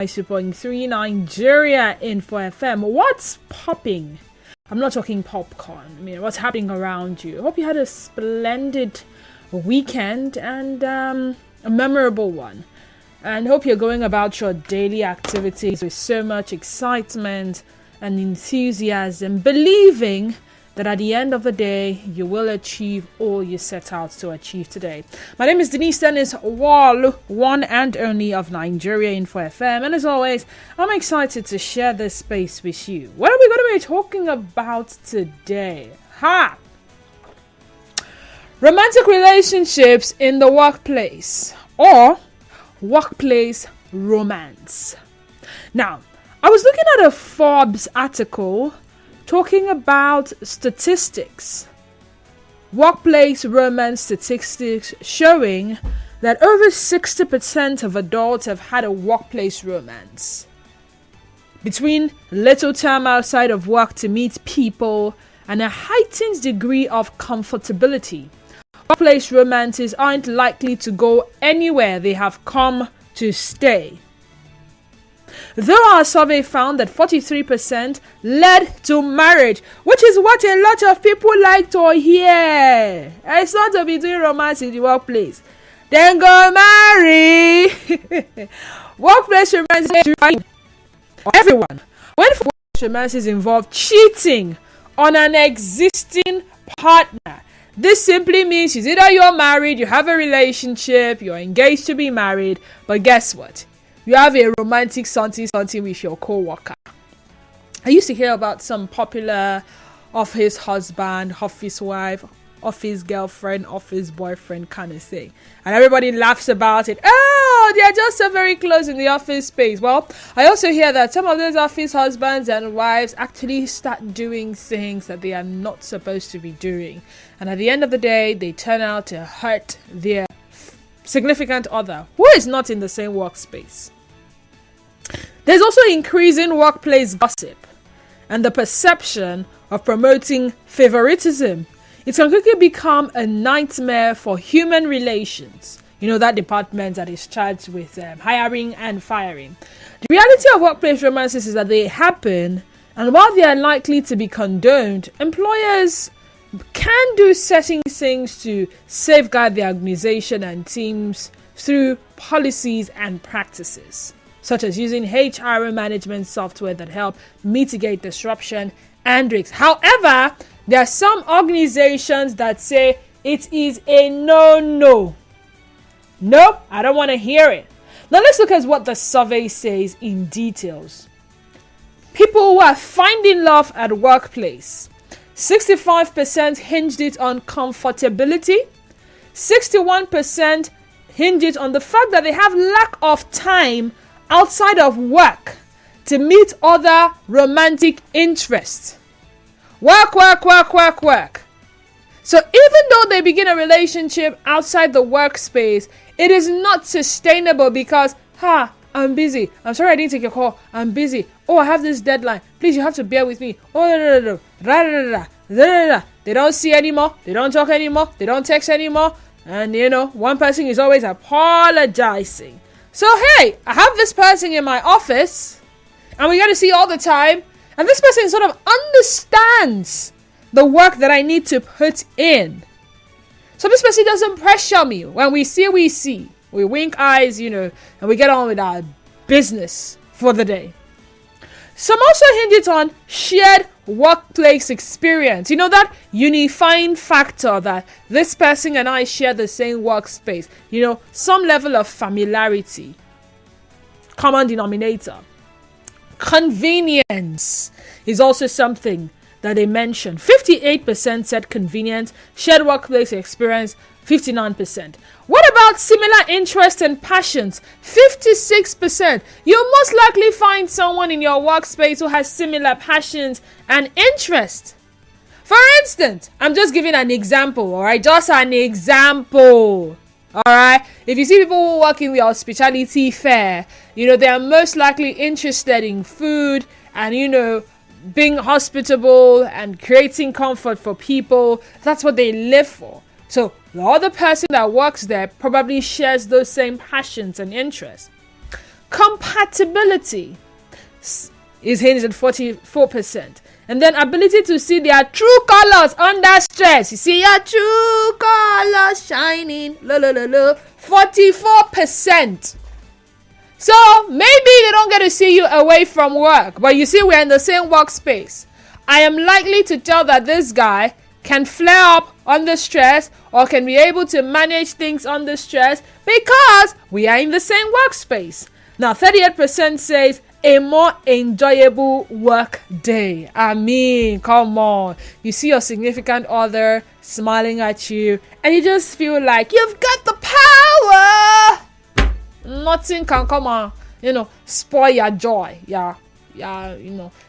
90.3 Nigeria Info FM. What's popping? I'm not talking popcorn. I mean, what's happening around you? I hope you had a splendid weekend and a memorable one. And hope you're going about your daily activities with so much excitement and enthusiasm, believing that at the end of the day, you will achieve all you set out to achieve today. My name is Denise Dennis Wall, one and only of Nigeria Info FM. And as always, I'm excited to share this space with you. What are we going to be talking about today? Romantic relationships in the workplace, or workplace romance. Now, I was looking at a Forbes article talking about statistics, workplace romance statistics showing that over 60% of adults have had a workplace romance. Between little time outside of work to meet people and a heightened degree of comfortability, workplace romances aren't likely to go anywhere. They have come to stay. Though our survey found that 43% led to marriage, which is what a lot of people like to hear. It's not to be doing romance in the workplace. Then go marry. Workplace romance is for everyone. When workplace romances involve cheating on an existing partner, this simply means it's either you're married, you have a relationship, you're engaged to be married, but guess what? You have a romantic something with your co-worker. I used to hear about some popular office husband, office wife, office girlfriend, office boyfriend kind of thing. And everybody laughs about it. Oh, they're just so very close in the office space. Well, I also hear that some of those office husbands and wives actually start doing things that they are not supposed to be doing. And at the end of the day, they turn out to hurt their significant other who is not in the same workspace. There's also increasing workplace gossip and the perception of promoting favoritism. It can quickly become a nightmare for human relations. You know, that department that is charged with hiring and firing. The reality of workplace romances is that they happen, and while they are likely to be condoned, employers can do certain things to safeguard their organization and teams through policies and practices, such as using HR management software that help mitigate disruption and risks. However, there are some organizations that say it is a no. Nope, I don't want to hear it. Now let's look at what the survey says in details. People who are finding love at workplace. 65% hinged it on comfortability. 61% hinged it on the fact that they have lack of time outside of work to meet other romantic interests. Work. So even though they begin a relationship outside the workspace, it is not sustainable because, I'm busy. I'm sorry I didn't take your call. I'm busy. Oh, I have this deadline. Please, you have to bear with me. Oh, They don't see anymore. They don't talk anymore. They don't text anymore. And, one person is always apologizing. So, hey, I have this person in my office, and we got to see all the time. And this person sort of understands the work that I need to put in. So this person doesn't pressure me. When we see, we see. We wink eyes, and we get on with our business for the day. Some also hinge it on shared workplace experience. That unifying factor that this person and I share the same workspace. Some level of familiarity. Common denominator. Convenience is also something that they mentioned. 58% said convenience, shared workplace experience, 59%. What about similar interests and passions? 56%. You'll most likely find someone in your workspace who has similar passions and interests. For instance, I'm just giving an example, alright? Just an example. Alright, if you see people who work in the hospitality fair, they are most likely interested in food and, being hospitable and creating comfort for people. That's what they live for. So the other person that works there probably shares those same passions and interests. Compatibility is hinged at 44%. And then ability to see their true colors under stress. You see your true colors shining. 44%. So maybe they don't get to see you away from work, but you see we're in the same workspace. I am likely to tell that this guy can flare up under stress or can be able to manage things under stress because we are in the same workspace. Now, 38% says a more enjoyable work day. I mean, come on. You see your significant other smiling at you and you just feel like you've got the power. Nothing can come on, spoil your joy. Yeah,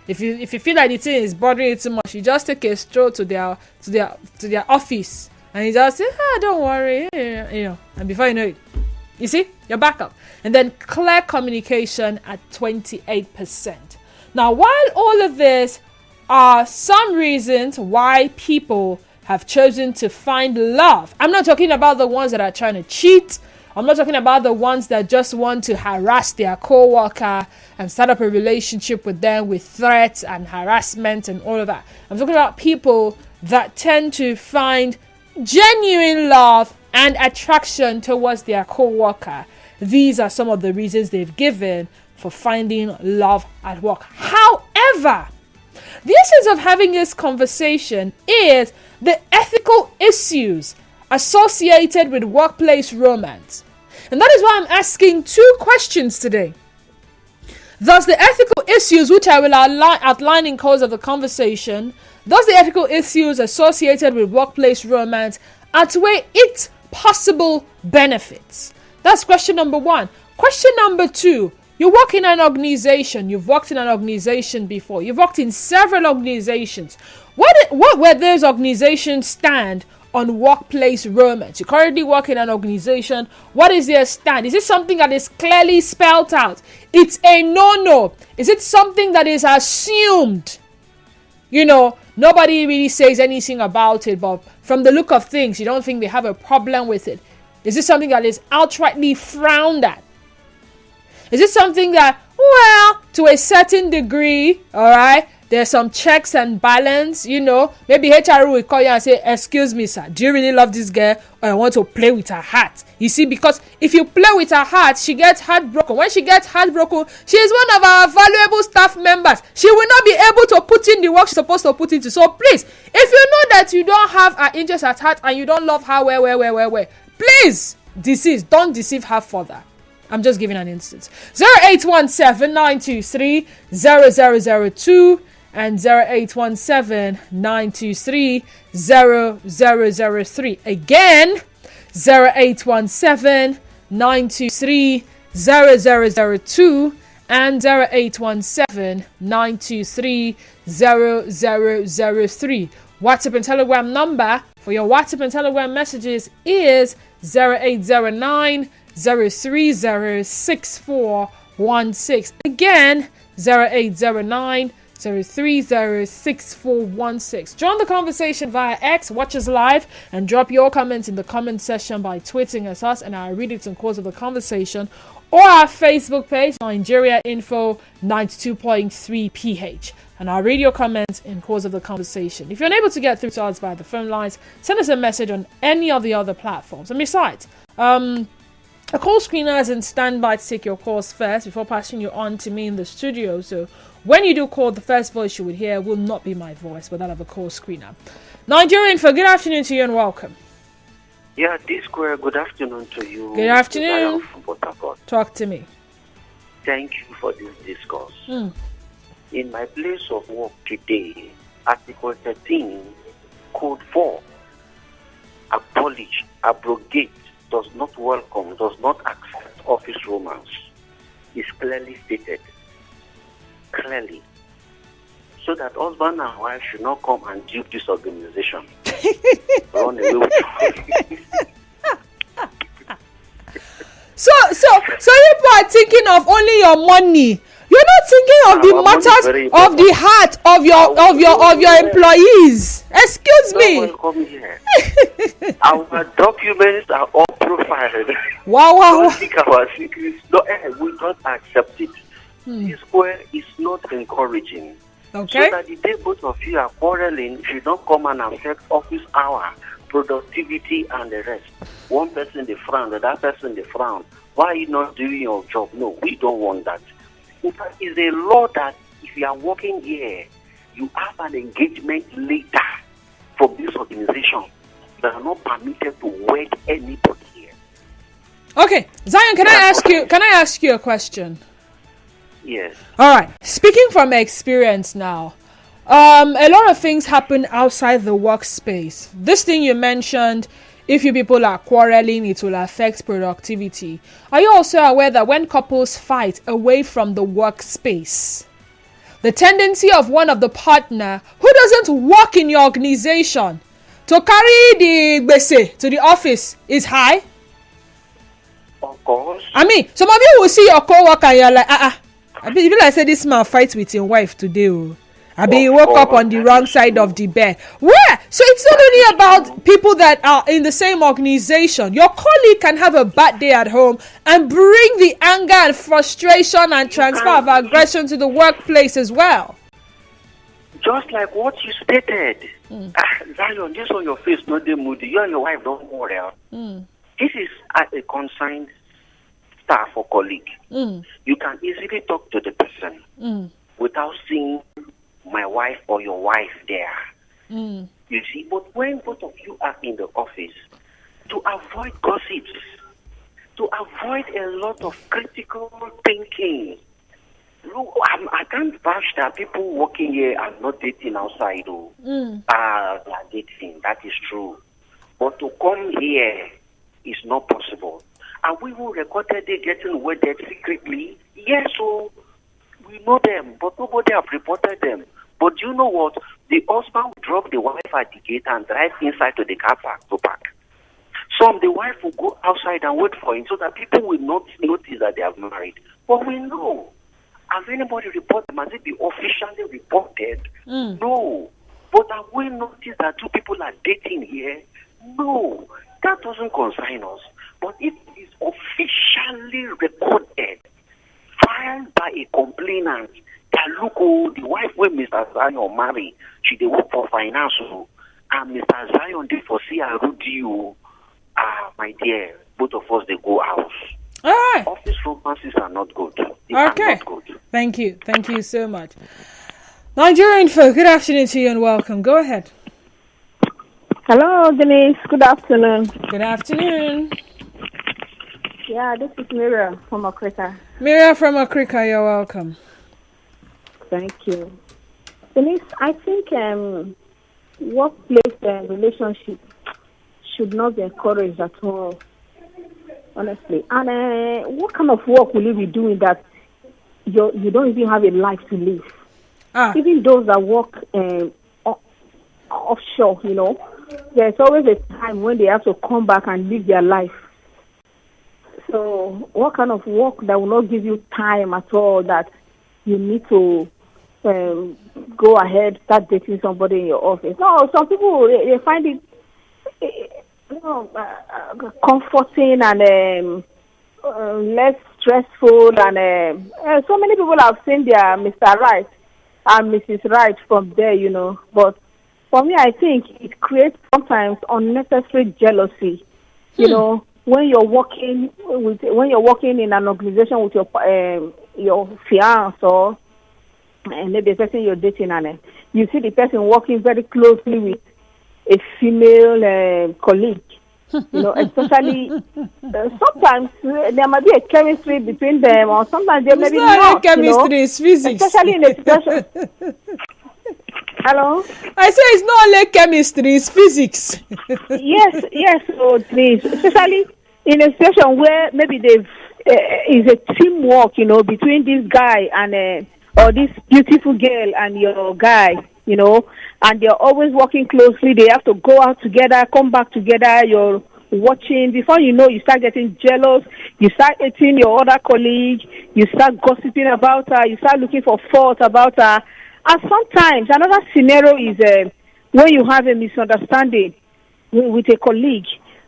if you feel like the thing is bothering you too much, you just take a stroll to their office and you just say, don't worry, and before you know it, you see, you're back up. And then clear communication at 28%. Now, while all of this are some reasons why people have chosen to find love, I'm not talking about the ones that are trying to cheat. I'm not talking about the ones that just want to harass their co-worker and start up a relationship with them with threats and harassment and all of that. I'm talking about people that tend to find genuine love and attraction towards their co-worker. These are some of the reasons they've given for finding love at work. However, the essence of having this conversation is the ethical issues associated with workplace romance. And that is why I'm asking two questions today. Thus, the ethical issues, which I will outline in course of the conversation, does the ethical issues associated with workplace romance outweigh its possible benefits? That's question number one. Question number two, you work in an organization. You've worked in an organization before. You've worked in several organizations. What were those organizations stand on workplace romance? You currently work in an organization. What is their stand? Is it something that is clearly spelled out? It's a no-no. Is it something that is assumed? Nobody really says anything about it, but from the look of things, you don't think they have a problem with it. Is it something that is outrightly frowned at? Is it something that, to a certain degree, all right, there's some checks and balance, maybe HR will call you and say, excuse me, sir, do you really love this girl or I want to play with her heart? You see, because if you play with her heart, she gets heartbroken. When she gets heartbroken, she is one of our valuable staff members. She will not be able to put in the work she's supposed to put into. So please, if you know that you don't have her interest at heart and you don't love her, please, don't deceive her further. I'm just giving an instance. 0817-923-0002 and 0817-923-0003. Again, 0817-923-0002 and 0817-923-0003. WhatsApp and Telegram number for your WhatsApp and Telegram messages is 0809-030-6416. Again, 0809-030-6416. Join the conversation via X, watch us live, and drop your comments in the comment section by tweeting at us, and I'll read it in course of the conversation, or our Facebook page, Nigeria Info 92.3 PH. And I'll read your comments in course of the conversation. If you're unable to get through to us via the phone lines, send us a message on any of the other platforms. And besides, a call screener is in standby to take your calls first before passing you on to me in the studio. So when you do call, the first voice you would hear will not be my voice, but that of a call screener. Nigerian, for good afternoon to you and welcome. Yeah, D-Square, good afternoon to you. Good afternoon. Talk to me. Thank you for this discourse. In my place of work today, Article 13, Code 4, abolish, abrogate, does not welcome, does not accept office romance, is clearly stated. Clearly. So that husband and wife should not come and dupe this organization. Run away with it. So you people are thinking of only your money. You're not thinking of the matters of the heart of your employees. Excuse me. Come here. Our documents are all profiled. Wow. Don't think our secrets. No, we don't accept it. This square is not encouraging. Okay. So that the day both of you are quarreling, if you don't come and affect office hour, productivity, and the rest. One person they frown, the other person they frown. Why are you not doing your job? No, we don't want that. In fact, it's a law that if you are working here, you have an engagement later from this organization. You are not permitted to wed anybody here. Okay, Zion, can I ask you a question? Yes. All right. Speaking from experience now, a lot of things happen outside the workspace. This thing you mentioned, if you people are quarreling, it will affect productivity. Are you also aware that when couples fight away from the workspace, the tendency of one of the partner who doesn't work in your organization to carry the gbese to the office is high? Of course. I mean, some of you will see your co-worker and you're like, I be like say this man fight with your wife today. I mean, he woke up on the wrong side of the bed. Where? So it's not only about people that are in the same organization. Your colleague can have a bad day at home and bring the anger and frustration and transfer of aggression to the workplace as well. Just like what you stated. Zion, this on your face, not the moody. You and your wife don't quarrel. This is a concerned staff or colleague. You can easily talk to the person without seeing my wife or your wife there. You see, but when both of you are in the office, to avoid gossips, to avoid a lot of critical thinking. Look, I can't bash that people working here are not dating outside. They are dating. That is true. But to come here is not possible. And we will recorded they getting wedded secretly. Yes, so we know them, but nobody have reported them. But you know what? The husband will drop the wife at the gate and drive inside to the car park to park. Some, the wife will go outside and wait for him so that people will not notice that they have married. But we know. Has anybody reported them? Has it been officially reported? No. But have we noticed that two people are dating here? No. That doesn't concern us. But if it is officially recorded, filed by a complainant, that look, the wife with Mr. Zion marry, she dey work for finance, and Mr. Zion did for CRU, my dear, both of us they go out. All right. Office romances are not good. They Okay. are not good. Thank you so much. Nigerian folk, good afternoon to you and welcome. Go ahead. Hello, Denise. Good afternoon. Good afternoon. Yeah, this is Mira from Okrika. Mira from Okrika, you're welcome. Thank you. Denise, I think workplace relationship should not be encouraged at all, honestly. And what kind of work will you be doing that you don't even have a life to live? Even those that work offshore, there's always a time when they have to come back and live their life. So what kind of work that will not give you time at all that you need to go ahead, start dating somebody in your office? No, some people, they find it comforting and less stressful. And so many people have seen their Mr. Right and Mrs. Right from there, But for me, I think it creates sometimes unnecessary jealousy. When you're working in an organization with your fiancé and maybe the person you're dating, and you see the person working very closely with a female colleague. Especially sometimes there might be a chemistry between them, or sometimes there may be not. Chemistry is physics. Especially in a situation. Hello? I say it's not only chemistry, it's physics. yes, so please, especially in a situation where maybe there is a teamwork, between this guy and or this beautiful girl and your guy, and they're always working closely. They have to go out together, come back together. You're watching. Before you know, you start getting jealous. You start hating your other colleague. You start gossiping about her. You start looking for fault about her. And sometimes another scenario is when you have a misunderstanding with a colleague.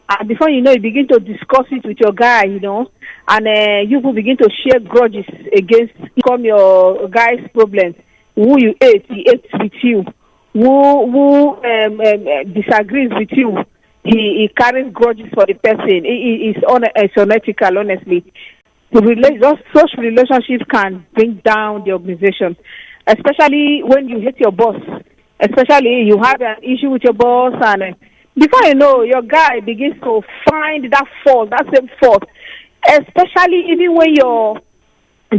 And before you know, you begin to discuss it with your guy, and you will begin to share grudges against become your guy's problem. Who you hate, he hates with you. Who disagrees with you, he carries grudges for the person. It's unethical, honestly. Such relationships can bring down the organization, especially when you hate your boss. Especially you have an issue with your boss, and before you know, your guy begins to find that fault, that same fault. Especially even when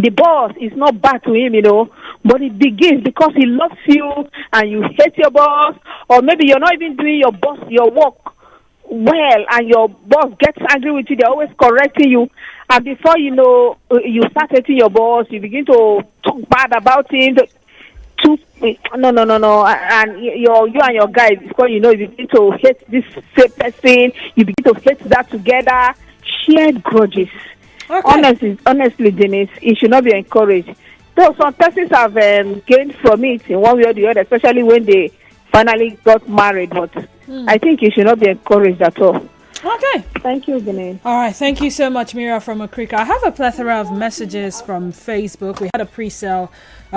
the boss is not bad to him, but it begins because he loves you and you hate your boss, or maybe you're not even doing your work well, and your boss gets angry with you. They're always correcting you, and before you know, you start hating your boss. You begin to talk bad about him. No, and you and your guy, because you begin to hate this same person. You begin to hate that together. Shared grudges. Okay. Honestly, Denise, it should not be encouraged. Though some persons have gained from it in one way or the other, especially when they finally got married. But I think it should not be encouraged at all. Okay. Thank you, Denise. All right. Thank you so much, Mira from Akrika. I have a plethora of messages from Facebook. We had a pre-sale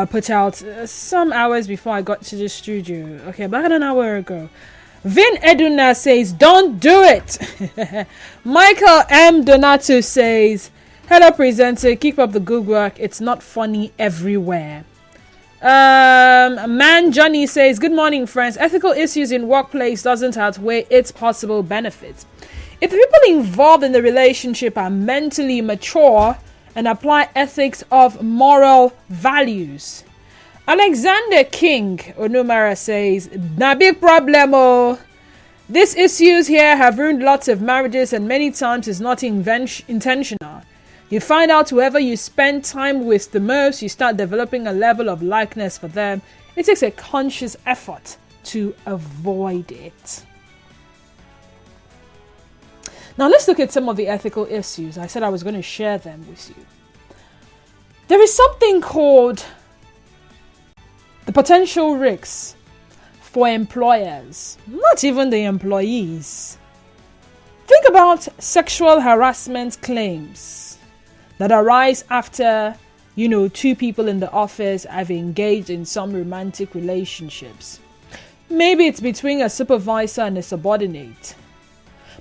put out some hours before I got to the studio. Okay, about an hour ago. Vin Eduna says, don't do it. Michael M. Donato says, hello, presenter. Keep up the good work. It's not funny everywhere. Man Johnny says, good morning, friends. Ethical issues in workplace doesn't outweigh its possible benefits. If the people involved in the relationship are mentally mature and apply ethics of moral values. Alexander King Onumara says, na big problem, oh. These issues here have ruined lots of marriages, and many times it's not intentional. You find out whoever you spend time with the most, you start developing a level of likeness for them. It takes a conscious effort to avoid it. Now let's look at some of the ethical issues. I said I was going to share them with you. There is something called the potential risks for employers, not even the employees. Think about sexual harassment claims that arise after, two people in the office have engaged in some romantic relationships. Maybe it's between a supervisor and a subordinate.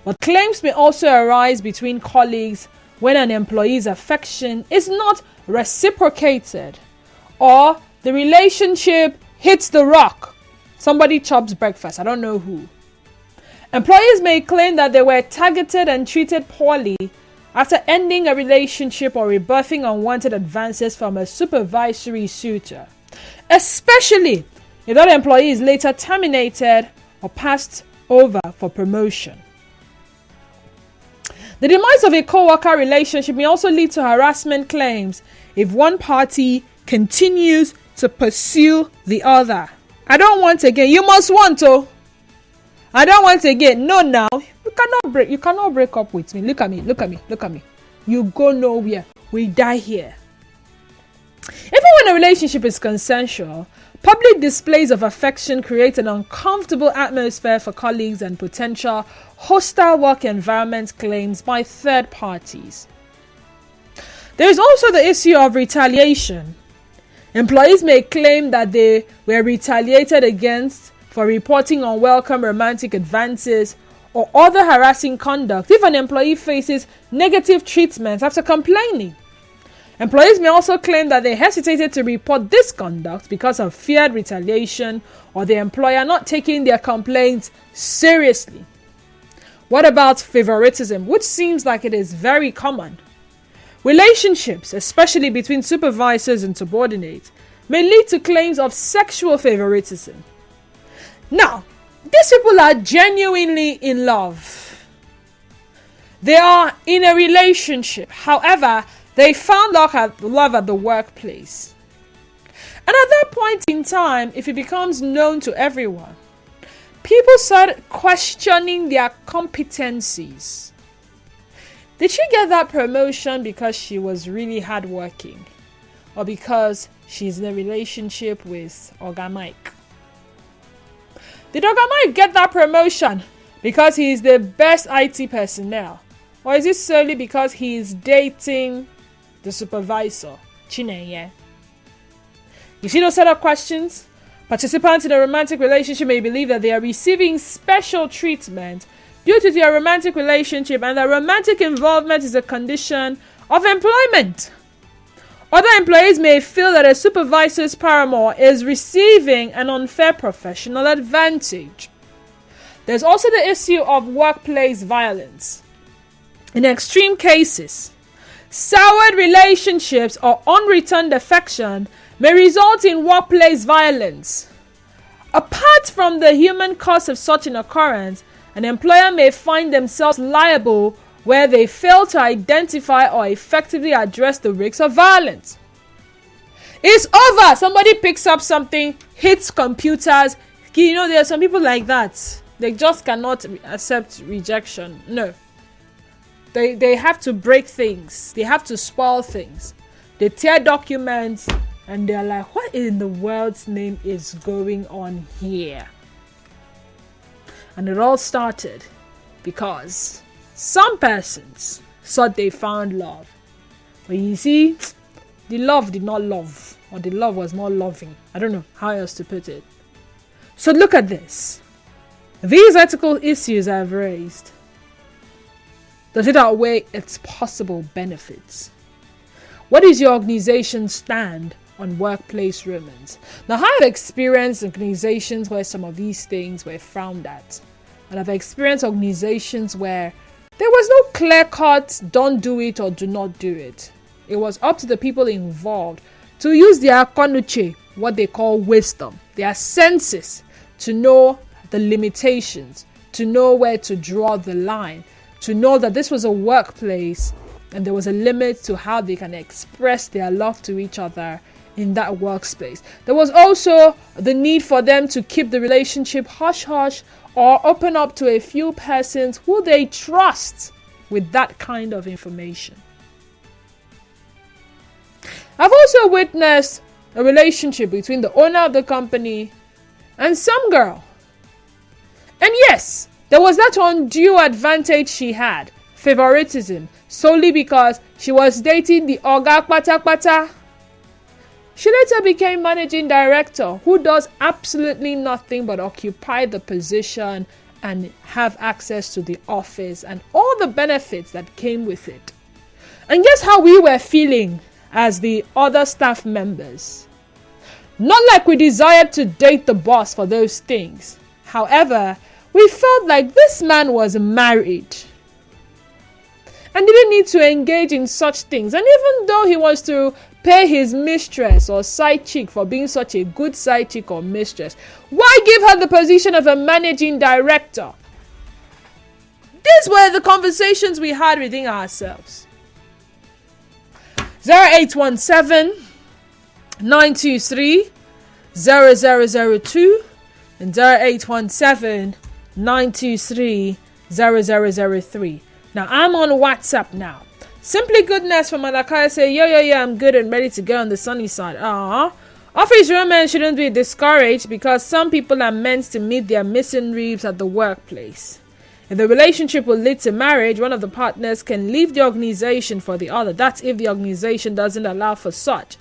But claims may also arise between colleagues when an employee's affection is not reciprocated, or the relationship hits the rock. Somebody chops breakfast, I don't know who. Employees may claim that they were targeted and treated poorly after ending a relationship or rebuffing unwanted advances from a supervisory suitor, especially if that employee is later terminated or passed over for promotion. The demise of a co-worker relationship may also lead to harassment claims if one party continues to pursue the other. I don't want again. You must want to. I don't want again. No, now you cannot break up with me. Look at me. You go nowhere. We die here. Even when a relationship is consensual, public displays of affection create an uncomfortable atmosphere for colleagues and potential hostile work environment claims by third parties. There is also the issue of retaliation. Employees may claim that they were retaliated against for reporting unwelcome romantic advances or other harassing conduct if an employee faces negative treatment after complaining. Employees may also claim that they hesitated to report this conduct because of feared retaliation or the employer not taking their complaints seriously. What about favoritism, which seems like it is very common? Relationships, especially between supervisors and subordinates, may lead to claims of sexual favoritism. Now, these people are genuinely in love. They are in a relationship. However, they found love at the workplace. And at that point in time, if it becomes known to everyone, people started questioning their competencies. Did she get that promotion because she was really hardworking? Or because she's in a relationship with Oga Mike? Did Oga Mike get that promotion because he is the best IT personnel? Or is it solely because he is dating the supervisor, Chinenye? You see those set of questions? Participants in a romantic relationship may believe that they are receiving special treatment due to their romantic relationship, and that romantic involvement is a condition of employment. Other employees may feel that a supervisor's paramour is receiving an unfair professional advantage. There's also the issue of workplace violence. In extreme cases, soured relationships or unreturned affection may result in workplace violence. Apart from the human cost of such an occurrence, an employer may find themselves liable where they fail to identify or effectively address the risks of violence. It's over. Somebody picks up something, hits computers. You know, there are some people like that. They just cannot accept rejection. No. They have to break things. They have to spoil things. They tear documents and they're like, what in the world's name is going on here? And it all started because some persons thought they found love. But you see, the love did not love, or the love was not loving. I don't know how else to put it. So look at this. These ethical issues I've raised, does it outweigh its possible benefits? What is your organization's stand on workplace romance? Now, I've experienced organizations where some of these things were frowned at. And I've experienced organizations where there was no clear-cut, don't do it or do not do it. It was up to the people involved to use their konuche, what they call wisdom, their senses, to know the limitations, to know where to draw the line, to know that this was a workplace and there was a limit to how they can express their love to each other in that workspace. There was also the need for them to keep the relationship hush-hush or open up to a few persons who they trust with that kind of information. I've also witnessed a relationship between the owner of the company and some girl. And yes, there was that undue advantage she had, favoritism, solely because she was dating the Oga Kpata Kpata. She later became managing director, who does absolutely nothing but occupy the position and have access to the office and all the benefits that came with it. And guess how we were feeling as the other staff members? Not like we desired to date the boss for those things. However, we felt like this man was married and didn't need to engage in such things. And even though he was to pay his mistress or side chick for being such a good side chick or mistress, why give her the position of a managing director? These were the conversations we had within ourselves. 0817 923 0002 and 0817 923 0003. Now I'm on WhatsApp now. Simply Goodness from Malakai say, yo, I'm good and ready to go on the sunny side. Office romance shouldn't be discouraged because some people are meant to meet their missing ribs at the workplace. If the relationship will lead to marriage, one of the partners can leave the organization for the other. That's if the organization doesn't allow for such.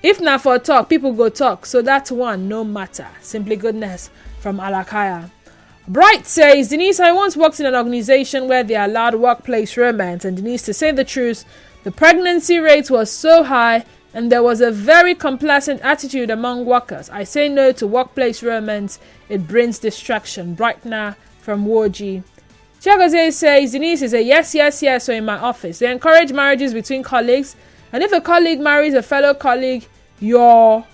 If not for talk, people go talk. So that's one, no matter. Simply Goodness from Alakaya. Bright says, Denise, I once worked in an organization where they allowed workplace romance, and Denise, to say the truth, the pregnancy rate was so high and there was a very complacent attitude among workers. I say no to workplace romance. It brings distraction. Brightner from Woji. Chiagoze says, Denise is a yes, so in my office. They encourage marriages between colleagues, and if a colleague marries a fellow colleague, you're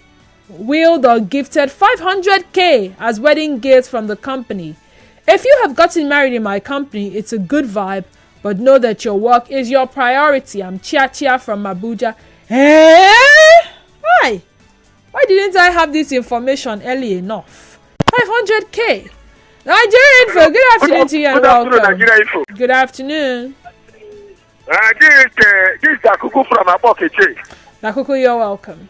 willed or gifted 500k as wedding gifts from the company. If you have gotten married in my company, it's a good vibe, but know that your work is your priority. I'm Chia from Abuja. Why didn't I have this information early enough? 500k. Nigeria Info, good afternoon to you and Good afternoon, welcome. Nigeria Info. Good afternoon. This is Akuku from Abokeche. Nakuku, you're welcome.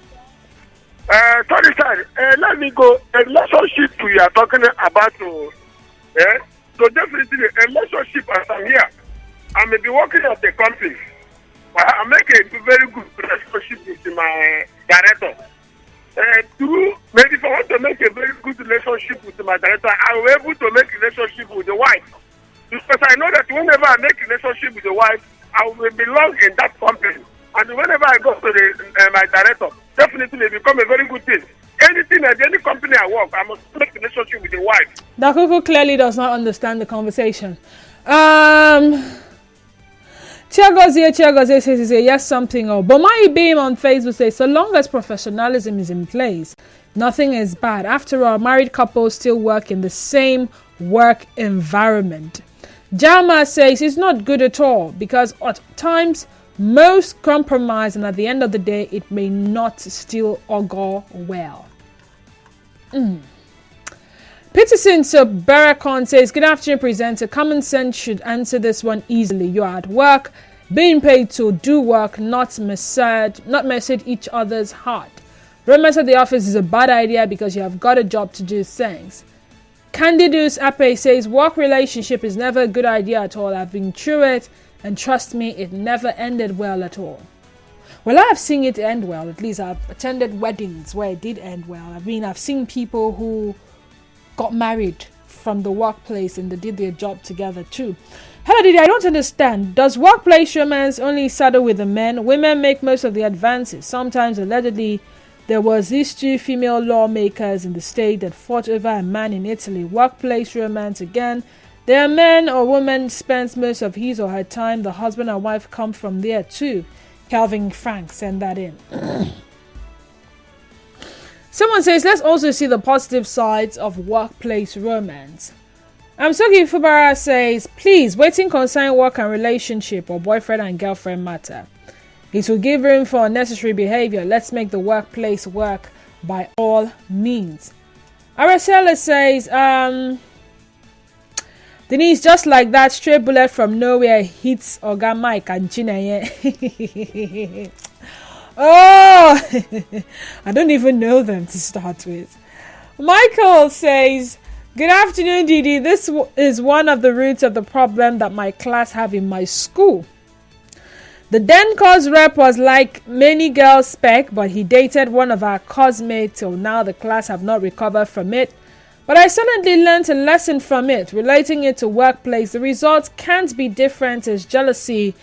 Sorry, sir. Let me go. A relationship we are talking about. So definitely a relationship as I'm here. I may be working at the company. I make a very good relationship with my director. Maybe if I want to make a very good relationship with my director, I will be able to make a relationship with the wife. Because I know that whenever I make a relationship with the wife, I will belong in that company. And whenever I go to my director, definitely it become a very good thing. Anything at any company I work, I must make a relationship with the wife. Nakuku clearly does not understand the conversation. Tiagozie says yes something or but my beam on Facebook says so long as professionalism is in place, nothing is bad. After all, married couples still work in the same work environment. Jama says it's not good at all because at times most compromise and at the end of the day it may not still augur well. Peterson Barakon says, good afternoon, presenter. Common sense should answer this one easily. You're at work, being paid to do work, not message each other's heart. Romance at the office is a bad idea because you have got a job to do. Thanks. Candidus Ape says, work relationship is never a good idea at all. I've been through it, and trust me, it never ended well at all. Well, I have seen it end well. At least I've attended weddings where it did end well. I've seen people who got married from the workplace and they did their job together too. Hello, Didi, I don't understand. Does workplace romance only settle with the men? Women make most of the advances. Sometimes, allegedly, there was these two female lawmakers in the state that fought over a man in Italy. Workplace romance again. There are men or woman spends most of his or her time. The husband and wife come from there too. Calvin Frank, send that in. Someone says, let's also see the positive sides of workplace romance. Sogi Fubara says, please, waiting concern work and relationship or boyfriend and girlfriend matter. It will give room for unnecessary behavior. Let's make the workplace work by all means. Aracela says, Denise, just like that, straight bullet from nowhere hits Oga Mike and Chinaye. Oh, I don't even know them to start with. Michael says, good afternoon, Didi. This is one of the roots of the problem that my class have in my school. The then cause rep was like many girls spec, but he dated one of our cosmates till now the class have not recovered from it. But I suddenly learned a lesson from it, relating it to workplace. The results can't be different as jealousy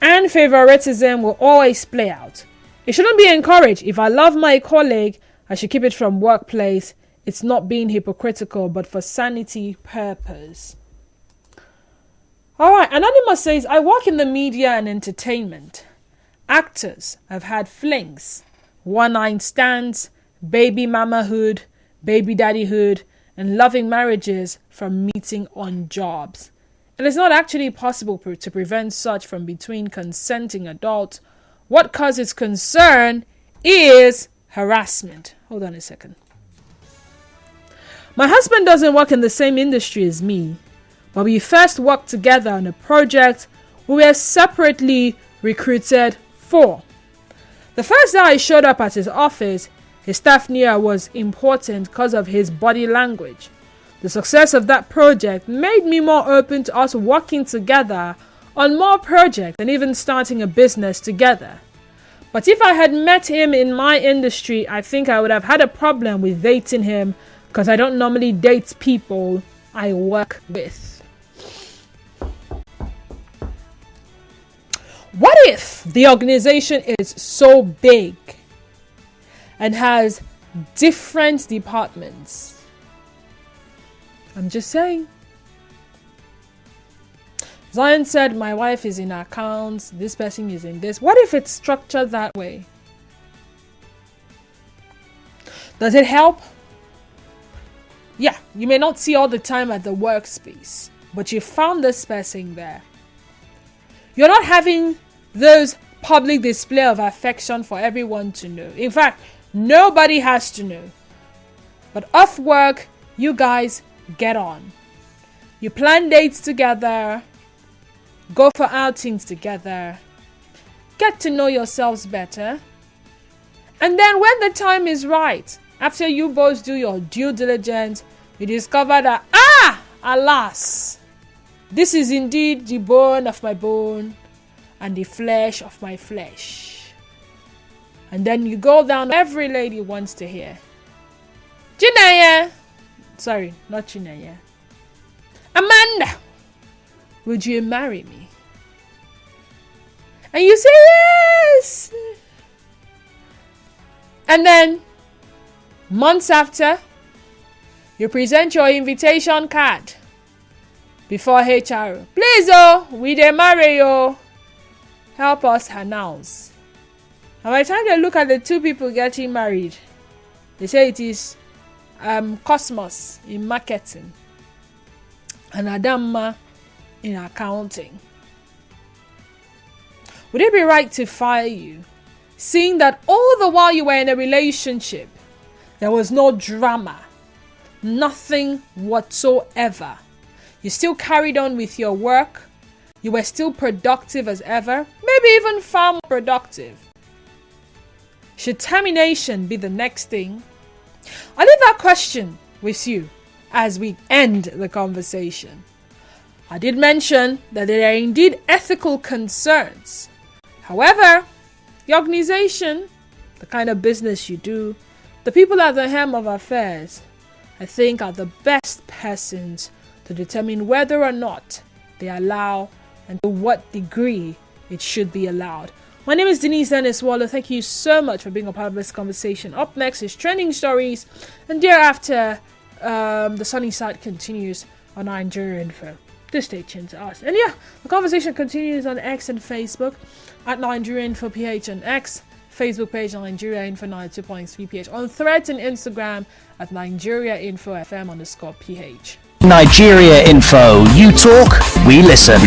and favoritism will always play out. It shouldn't be encouraged. If I love my colleague, I should keep it from workplace. It's not being hypocritical, but for sanity purpose. Alright, Anonymous says, I work in the media and entertainment. Actors have had flings, one-night stands, baby mamahood, baby daddyhood, and loving marriages from meeting on jobs. It is not actually possible to prevent such from between consenting adults. What causes concern is harassment. Hold on a second. My husband doesn't work in the same industry as me. When we first worked together on a project we were separately recruited for. The first day I showed up at his office, his staff knew I was important because of his body language. The success of that project made me more open to us working together on more projects and even starting a business together. But if I had met him in my industry, I think I would have had a problem with dating him because I don't normally date people I work with. What if the organization is so big and has different departments? I'm just saying. Zion said, my wife is in accounts, this person is in this. What if it's structured that way? Does it help? Yeah, you may not see all the time at the workspace, but you found this person there. You're not having those public display of affection for everyone to know. In fact, nobody has to know. But off work, you guys get on. You plan dates together, go for outings together, get to know yourselves better. And then when the time is right, after you both do your due diligence, you discover that, alas, this is indeed the bone of my bone and the flesh of my flesh. And then you go down, every lady wants to hear, Chinaya, sorry, not Chinaya, Amanda, would you marry me? And you say yes. And then months after, you present your invitation card before HR. Please, we dey marry you. Help us announce. And by the time they look at the two people getting married, they say it is Cosmos in marketing and Adama in accounting. Would it be right to fire you, seeing that all the while you were in a relationship, there was no drama, nothing whatsoever? You still carried on with your work. You were still productive as ever, maybe even far more productive. Should termination be the next thing? I leave that question with you as we end the conversation. I did mention that there are indeed ethical concerns. However, the organization, the kind of business you do, the people at the helm of affairs, I think are the best persons to determine whether or not they allow and to what degree it should be allowed. My name is Denise Dennis Waller. Thank you so much for being a part of this conversation. Up next is Trending Stories, and thereafter, the sunny side continues on Nigeria Info. Just stay tuned to us. And yeah, the conversation continues on X and Facebook at Nigeria Info PH on X, Facebook page Nigeria Info 92.3 PH, on Threads and Instagram at Nigeria Info FM _PH. Nigeria Info. You talk, we listen.